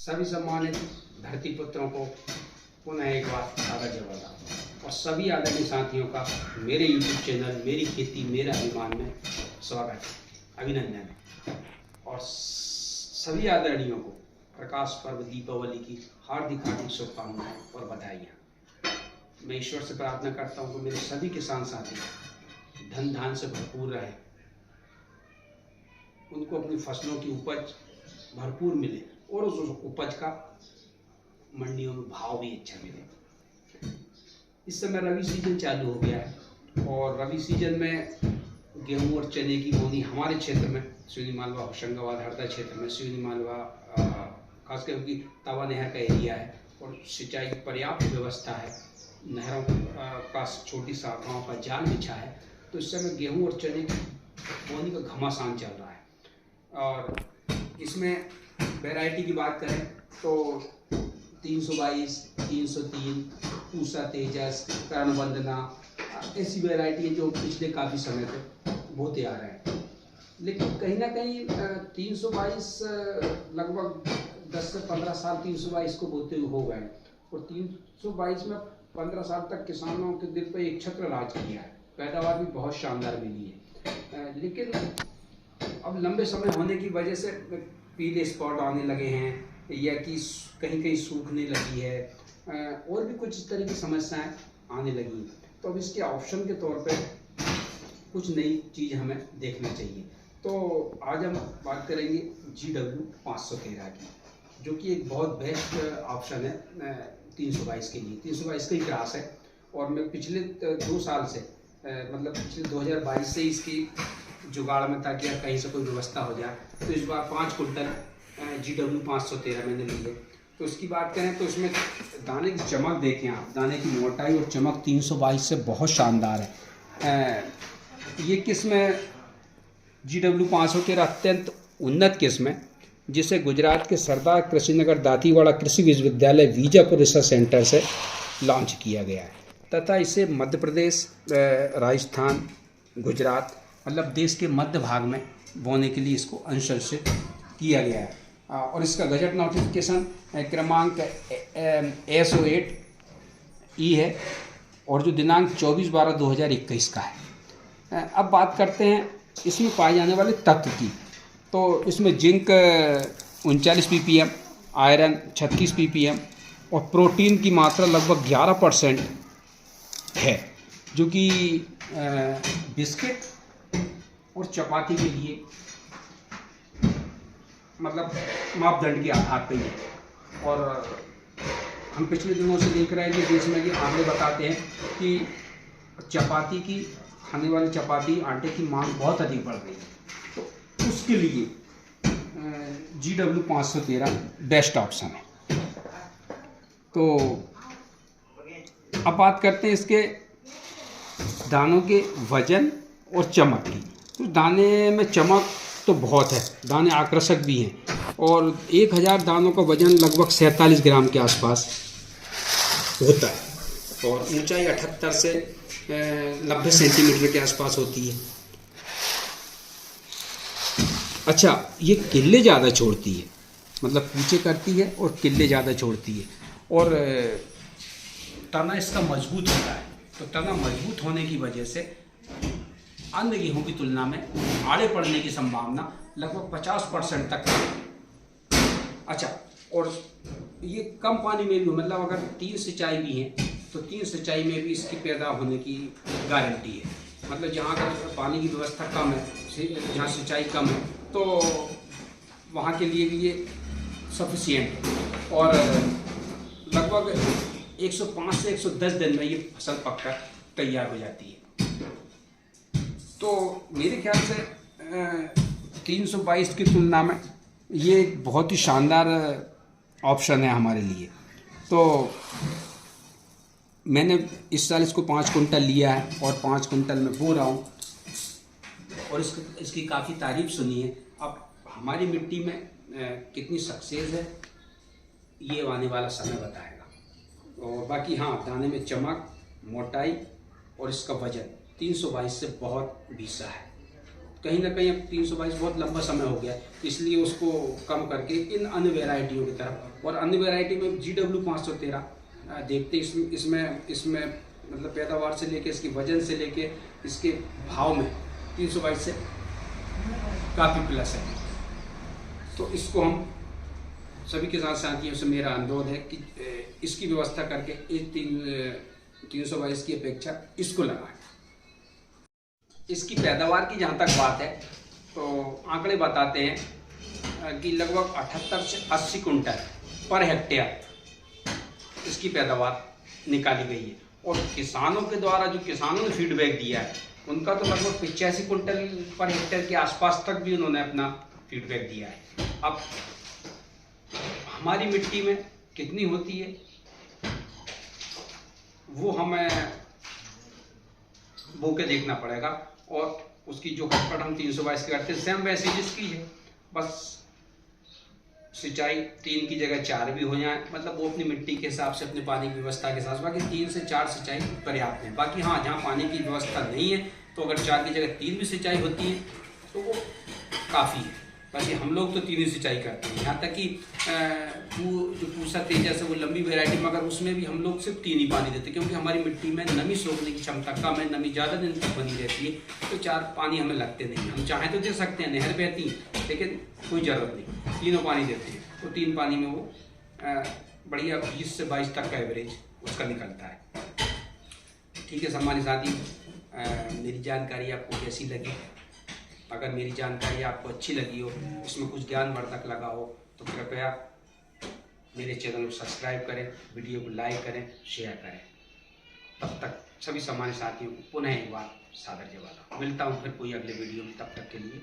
सभी सम्मानित धरती पुत्रों को पुनः एक बार आदर जवाब और सभी आदरणीय साथियों का मेरे YouTube चैनल मेरी खेती मेरा अभिमान में स्वागत है, अभिनंदन है। और सभी आदरणीयों को प्रकाश पर्व दीपावली की हार्दिक हार्दिक शुभकामनाएं और बधाइयाँ। मैं ईश्वर से प्रार्थना करता हूँ कि मेरे सभी किसान साथी धन धान से भरपूर रहे, उनको अपनी फसलों की उपज भरपूर मिले और उस उपज का मंडियों में भाव भी अच्छा मिले। इस समय रबी सीजन चालू हो गया है और रबी सीजन में गेहूं और चने की बोनी हमारे क्षेत्र में सिवनी मालवा होशंगाबाद हरदा क्षेत्र में सिवनी मालवा खास करके तवा नहर का एरिया है और सिंचाई की पर्याप्त व्यवस्था है, नहरों का छोटी शाखाओं का जाल बिछा है, तो इस समय गेहूं और चने की बोनी का घमासान चल रहा है। और इसमें वैरायटी की बात करें तो 322, 303, पूसा तेजस, कर्ण वंदना ऐसी वैरायटी है जो पिछले काफ़ी समय से बोते आ रहे हैं। लेकिन कहीं ना कहीं 322 लगभग 10 से 15 साल 322 को बोते हुए हो गए और 322 में 15 साल तक किसानों के दिल पर एक छत्र राज किया है, पैदावार भी बहुत शानदार मिली है। लेकिन अब लंबे समय होने की वजह से पीले स्पॉट आने लगे हैं या कि कहीं कहीं सूखने लगी है और भी कुछ इस तरह की समस्याएं आने लगी हैं। तो अब इसके ऑप्शन के तौर पे कुछ नई चीज़ हमें देखना चाहिए। तो आज हम बात करेंगे GW 513 की, जो कि एक बहुत बेस्ट ऑप्शन है 322 के लिए। 322 का ही क्रॉस है और मैं पिछले 2 साल से मतलब पिछले 2022 से इसकी जुगाड़ में था कि यार कहीं से कोई व्यवस्था हो जाए, तो इस बार 5 कुंटल GW 513 मैंने ली है। तो उसकी बात करें तो इसमें दाने की चमक देखें आप, दाने की मोटाई और चमक 322 से बहुत शानदार है। ये किस्म है GW 513 अत्यंत उन्नत किस्म है, जिसे गुजरात के सरदार कृषिनगर दातीवाड़ा कृषि विश्वविद्यालय वीजापुर रिसर्च सेंटर से लॉन्च किया गया है तथा इसे मध्य प्रदेश, राजस्थान, गुजरात मतलब देश के मध्य भाग में बोने के लिए इसको अनुशंसित किया गया है। और इसका गजट नोटिफिकेशन क्रमांक S08E है और जो दिनांक 24/12/2021 का है। अब बात करते हैं इसमें पाए जाने वाले तत्व की। तो इसमें जिंक 39 ppm, आयरन 36 ppm और प्रोटीन की मात्रा लगभग 11% है, जो कि बिस्किट और चपाती के लिए मतलब मापदंड के आधार पर ही है। और हम पिछले दिनों से देख रहे हैं कि देश में ये आंकड़े बताते हैं कि चपाती की खाने वाली चपाती आटे की मांग बहुत अधिक बढ़ रही है, तो उसके लिए GW 513 बेस्ट ऑप्शन है। तो अब बात करते हैं इसके दानों के वजन और चमक की। तो दाने में चमक तो बहुत है, दाने आकर्षक भी हैं और 1000 दानों का वजन लगभग 47 ग्राम के आसपास होता है और ऊंचाई 78 से 90 सेंटीमीटर के आसपास होती है। अच्छा, ये किल्ले ज़्यादा छोड़ती है, मतलब कूचे करती है और किल्ले ज़्यादा छोड़ती है और तना इसका मजबूत होता है। तो तना मजबूत होने की वजह से अन्य गेहूं की तुलना में आड़े पड़ने की संभावना लगभग 50% तक है। अच्छा, और ये कम पानी में भी मतलब अगर 3 सिंचाई भी हैं तो 3 सिंचाई में भी इसकी पैदा होने की गारंटी है। मतलब जहाँ अगर पानी की व्यवस्था कम है, जहाँ सिंचाई कम है, तो वहाँ के लिए भी ये सफिशिएंट है और लगभग 105 से 110 दिन में ये फसल पककर तैयार हो जाती है। तो मेरे ख्याल से 322 की तुलना में ये एक बहुत ही शानदार ऑप्शन है हमारे लिए। तो मैंने इस साल इसको 5 कुंटल लिया है और 5 कुंटल में बो रहा हूँ और इसकी काफ़ी तारीफ सुनी है। अब हमारी मिट्टी में कितनी सक्सेस है ये आने वाला समय बताएगा। और बाकी हाँ, दाने में चमक, मोटाई और इसका वजन 322 से बहुत बीसा है। कहीं ना कहीं अब 322 बहुत लंबा समय हो गया है, इसलिए उसको कम करके इन अन्य वेराइटियों की तरफ, और अन्य वेराइटी में GW 513 देखते इसमें इसमें मतलब पैदावार से लेके, इसकी वजन से लेके, इसके भाव में 322 से काफ़ी प्लस है। तो इसको हम सभी किसान साथियों से मेरा अनुरोध है कि इसकी व्यवस्था करके इस 322 की अपेक्षा इसको लगाएं। इसकी पैदावार की जहाँ तक बात है तो आंकड़े बताते हैं कि लगभग 78 से 80 कुंटल पर हेक्टेयर इसकी पैदावार निकाली गई है, और किसानों के द्वारा जो किसानों ने फीडबैक दिया है उनका तो लगभग 85 कुंटल पर हेक्टेयर के आसपास तक भी उन्होंने अपना फीडबैक दिया है। अब हमारी मिट्टी में कितनी होती है वो हमें बो के देखना पड़ेगा, और उसकी जो खटपट हम 322 करते हैं सेम वैसे जिसकी है, बस सिंचाई 3 की जगह 4 भी हो जाए, मतलब वो अपनी मिट्टी के हिसाब से अपने पानी की व्यवस्था के साथ, बाकी 3 से 4 सिंचाई पर्याप्त है। बाकी हाँ, जहाँ पानी की व्यवस्था नहीं है तो अगर 4 की जगह 3 भी सिंचाई होती है तो वो काफ़ी है। बाकी हम लोग तो 3 ही सिंचाई करते हैं, यहाँ तक कि जो पूसा तेजस है वो लंबी वेराइटी में, मगर उसमें भी हम लोग सिर्फ 3 ही पानी देते हैं, क्योंकि हमारी मिट्टी में नमी सोखने की क्षमता कम है, नमी ज़्यादा दिन तक बनी रहती है, तो 4 पानी हमें लगते नहीं। हम चाहें तो दे सकते हैं, नहर बहती, लेकिन कोई ज़रूरत नहीं, 3 पानी देते हैं, तो 3 पानी में वो बढ़िया 20 से 22 तक का एवरेज उसका निकलता है। ठीक है सम्मानित साथी, मेरी जानकारी आपको कैसी लगी? अगर मेरी जानकारी आपको अच्छी लगी हो, इसमें कुछ ज्ञानवर्धक लगा हो, तो कृपया मेरे चैनल को सब्सक्राइब करें, वीडियो को लाइक करें, शेयर करें। तब तक सभी सम्मानित साथियों को पुनः एक बार सादर जवाब। मिलता हूँ फिर कोई अगले वीडियो में, तब तक के लिए